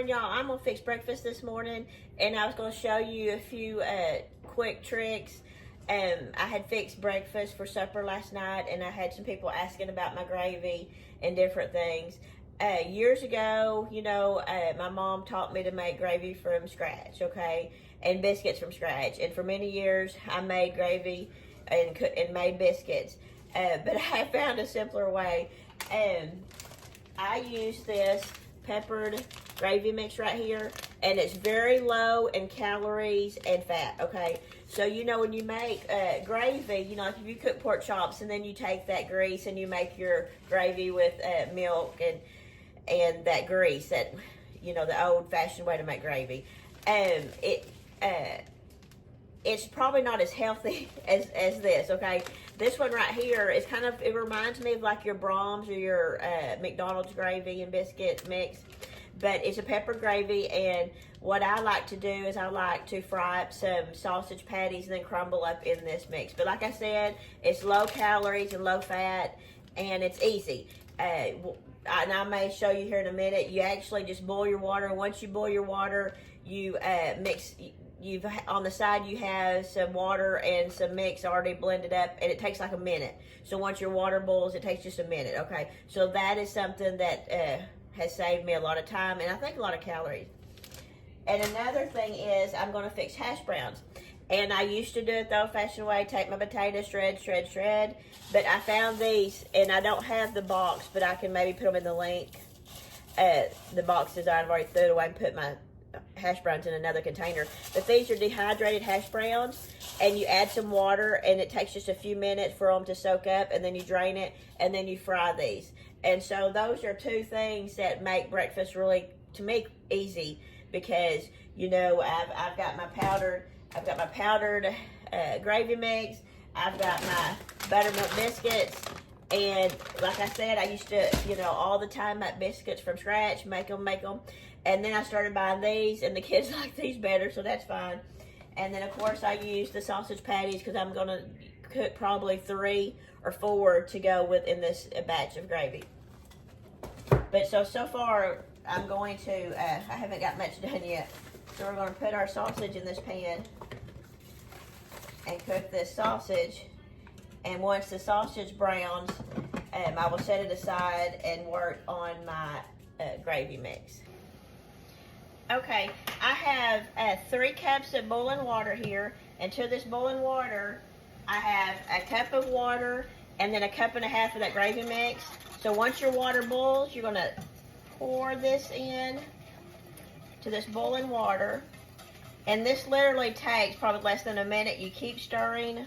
morning, y'all. I'm gonna fix breakfast this morning, and I was gonna show you a few quick tricks. I had fixed breakfast for supper last night, and I had some people asking about my gravy and different things. Years ago, my mom taught me to make gravy from scratch, okay, and biscuits from scratch. And for many years, I made gravy and made biscuits. But I found a simpler way. I use this peppered gravy mix right here, and it's very low in calories and fat, okay? So, when you make gravy, like if you cook pork chops and then you take that grease and you make your gravy with milk and that grease, that, the old-fashioned way to make gravy, it's probably not as healthy as this, okay? This one right here is it reminds me of like your Brahms or your McDonald's gravy and biscuit mix, but it's a pepper gravy, and what I like to do is I like to fry up some sausage patties and then crumble up in this mix. But like I said, it's low calories and low fat, and it's easy. And I may show you here in a minute. You actually just boil your water, and once you boil your water, you mix. On the side you have some water and some mix already blended up, and it takes like a minute. So once your water boils, it takes just a minute, okay? So that is something that has saved me a lot of time, and I think a lot of calories. And another thing is I'm going to fix hash browns. And I used to do it the old-fashioned way, take my potatoes, shred. But I found these, and I don't have the box, but I can maybe put them in the link. The boxes I've already threw away and put my hash browns in another container. But these are dehydrated hash browns, and you add some water, and it takes just a few minutes for them to soak up, and then you drain it, and then you fry these. And so those are two things that make breakfast really, to me, easy, because I've got my powdered gravy mix. I've got my buttermilk biscuits, and like I said, I used to all the time make biscuits from scratch, make them. And then I started buying these, and the kids like these better, so that's fine. And then, of course, I use the sausage patties because I'm going to cook probably 3 or 4 to go with in this batch of gravy. But so far, I'm going to, I haven't got much done yet. So we're going to put our sausage in this pan and cook this sausage. And once the sausage browns, I will set it aside and work on my gravy mix. Okay, I have 3 cups of boiling water here, and to this boiling water, I have a cup of water and then a cup and a half of that gravy mix. So once your water boils, you're gonna pour this in to this boiling water, and this literally takes probably less than a minute. You keep stirring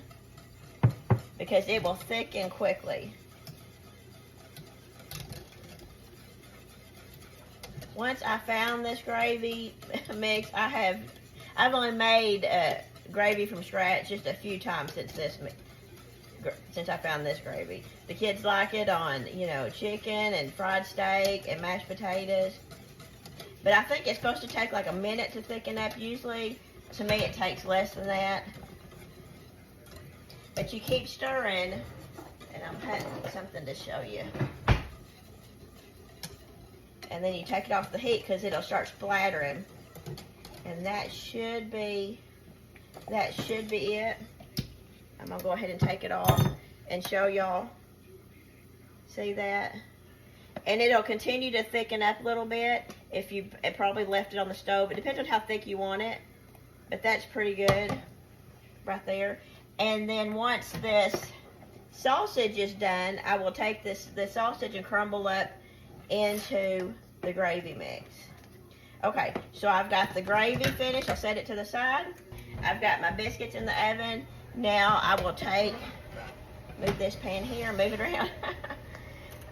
because it will thicken quickly. Once I found this gravy mix, I've only made gravy from scratch just a few times since I found this gravy. The kids like it on, chicken and fried steak and mashed potatoes. But I think it's supposed to take like a minute to thicken up usually. To me, it takes less than that. But you keep stirring, and I'm having something to show you. And then you take it off the heat because it'll start splattering. And that should be it. I'm gonna go ahead and take it off and show y'all. See that? And it'll continue to thicken up a little bit if you probably left it on the stove. It depends on how thick you want it, but that's pretty good right there. And then once this sausage is done, I will take the sausage and crumble up into the gravy mix. Okay, so I've got the gravy finished. I'll set it to the side. I've got my biscuits in the oven. Now I will move this pan here, move it around.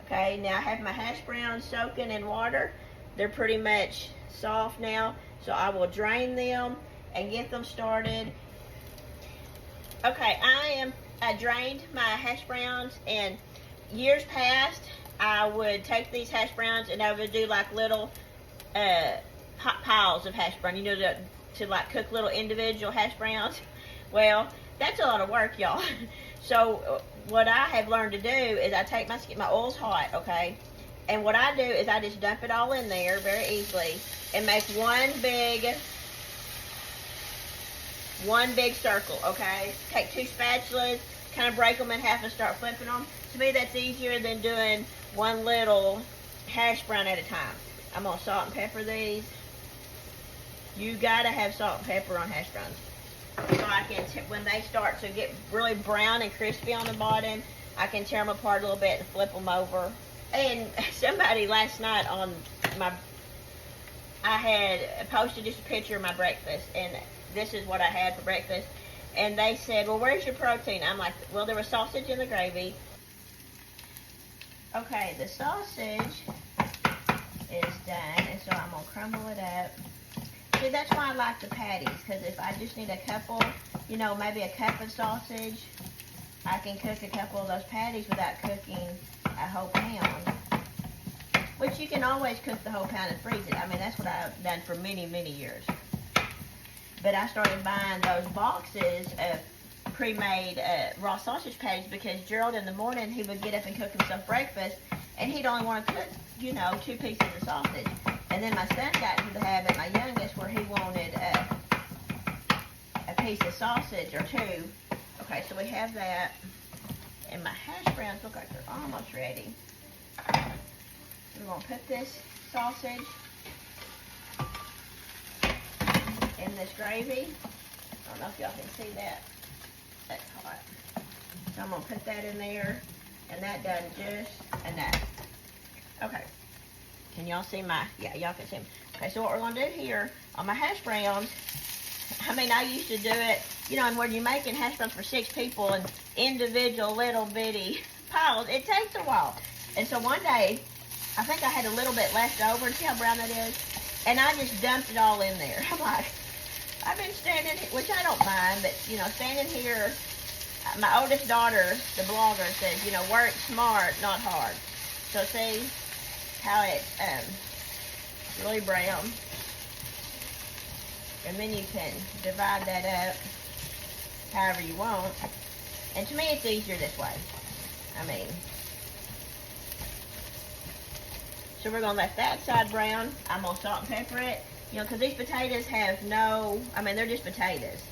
Okay, now I have my hash browns soaking in water. They're pretty much soft now, so I will drain them and get them started. Okay, I drained my hash browns, and years past, I would take these hash browns and I would do like little hot piles of hash brown, to like cook little individual hash browns. Well, that's a lot of work, y'all. So what I have learned to do is I take my oil's hot, okay, And what I do is I just dump it all in there very easily and make one big circle, okay? Take 2 spatulas, kind of break them in half and start flipping them. To me, that's easier than doing one little hash brown at a time. I'm gonna salt and pepper these. You gotta have salt and pepper on hash browns. So I can, when they start to get really brown and crispy on the bottom, I can tear them apart a little bit and flip them over. And somebody last night on I had posted just a picture of my breakfast, and this is what I had for breakfast. And they said, well, where's your protein? I'm like, well, there was sausage in the gravy. Okay, the sausage is done, and so I'm going to crumble it up. See, that's why I like the patties, because if I just need a couple, you know, maybe a cup of sausage, I can cook a couple of those patties without cooking a whole pound. Which you can always cook the whole pound and freeze it. I mean, that's what I've done for many, many years. But I started buying those boxes of pre-made raw sausage patties because Gerald in the morning, he would get up and cook himself breakfast, and he'd only want to cook, you know, 2 pieces of sausage. And then my son got into the habit, my youngest, where he wanted a piece of sausage or 2. Okay, so we have that. And my hash browns look like they're almost ready. We're going to put this sausage in this gravy. I don't know if y'all can see that. That's hot. So I'm going to put that in there, and that done just enough. Okay. Can y'all see my, yeah, y'all can see them. Okay, so what we're going to do here on my hash browns, I mean, I used to do it, you know, and when you're making hash browns for 6 people and individual little bitty piles, it takes a while. And so one day, I think I had a little bit left over, and see how brown that is? And I just dumped it all in there. I'm like, I've been standing, which I don't mind, but, you know, standing here, my oldest daughter, the blogger, says, you know, work smart, not hard. So see how it's really brown. And then you can divide that up however you want. And to me, it's easier this way. I mean, so we're going to let that side brown. I'm going to salt and pepper it. You know, because these potatoes have no, I mean, they're just potatoes.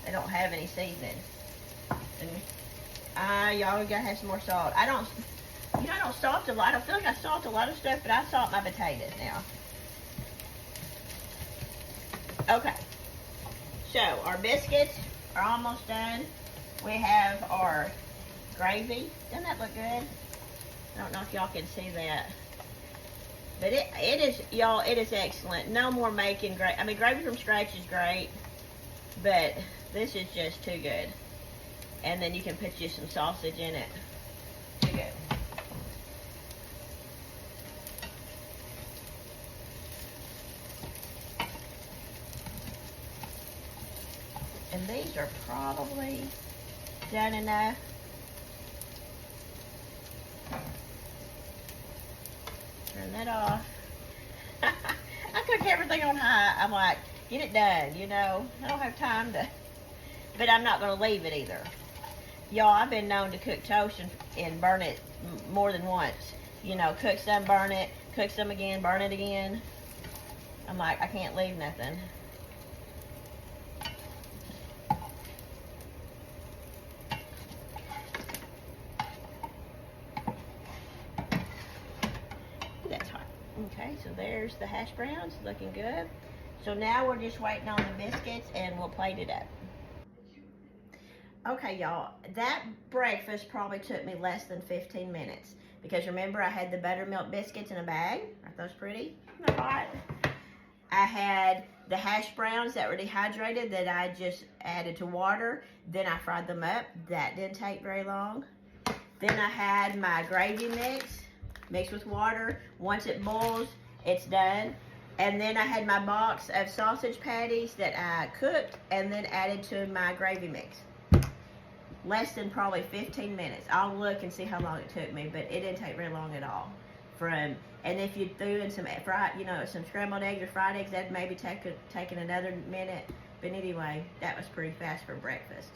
They don't have any seasoning. And y'all got to have some more salt. I don't salt a lot. I feel like I salt a lot of stuff, but I salt my potatoes now. Okay. So, our biscuits are almost done. We have our gravy. Doesn't that look good? I don't know if y'all can see that. But it is, y'all, it is excellent. No more making gravy. I mean, gravy from scratch is great, but this is just too good. And then you can put just some sausage in it. Too good. And these are probably done enough. Turn that off. I cook everything on high. I'm like, get it done, you know. I don't have time to, but I'm not going to leave it either. Y'all, I've been known to cook toast and burn it more than once. You know, cook some, burn it, cook some again, burn it again. I'm like, I can't leave nothing. That's hot. Okay, so there's the hash browns, looking good. So now we're just waiting on the biscuits, and we'll plate it up. Okay, y'all, that breakfast probably took me less than 15 minutes. Because remember, I had the buttermilk biscuits in a bag. Aren't those pretty? They're hot. I had the hash browns that were dehydrated that I just added to water. Then I fried them up. That didn't take very long. Then I had my gravy mixed with water. Once it boils, it's done. And then I had my box of sausage patties that I cooked and then added to my gravy mix. Less than probably 15 minutes. I'll look and see how long it took me, but it didn't take very long at all. And if you threw in some fried, you know, some scrambled eggs or fried eggs, that'd maybe taken another minute. But anyway, that was pretty fast for breakfast.